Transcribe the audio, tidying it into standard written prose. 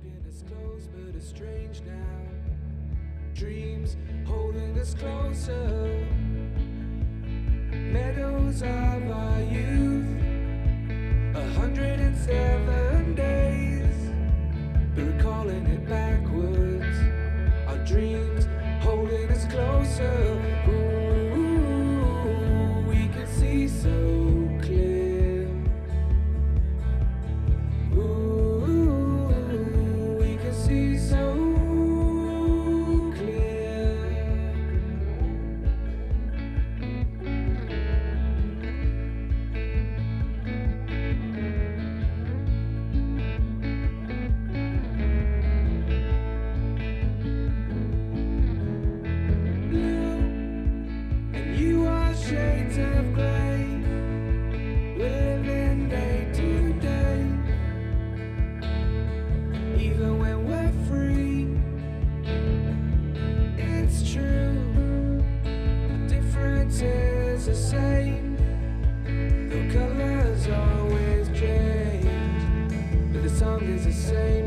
keeping us close, but it's strange now. Dreams holding us closer, meadows of our youth, 107 days, but we're calling it backwards. Our dreams holding us closer. Ooh, we can see so clear. Ooh, we can see so clear. Blue and you are shades of grey, living day to day. Even when we're free, it's true, the difference is the same. The colors always change, but the song is the same.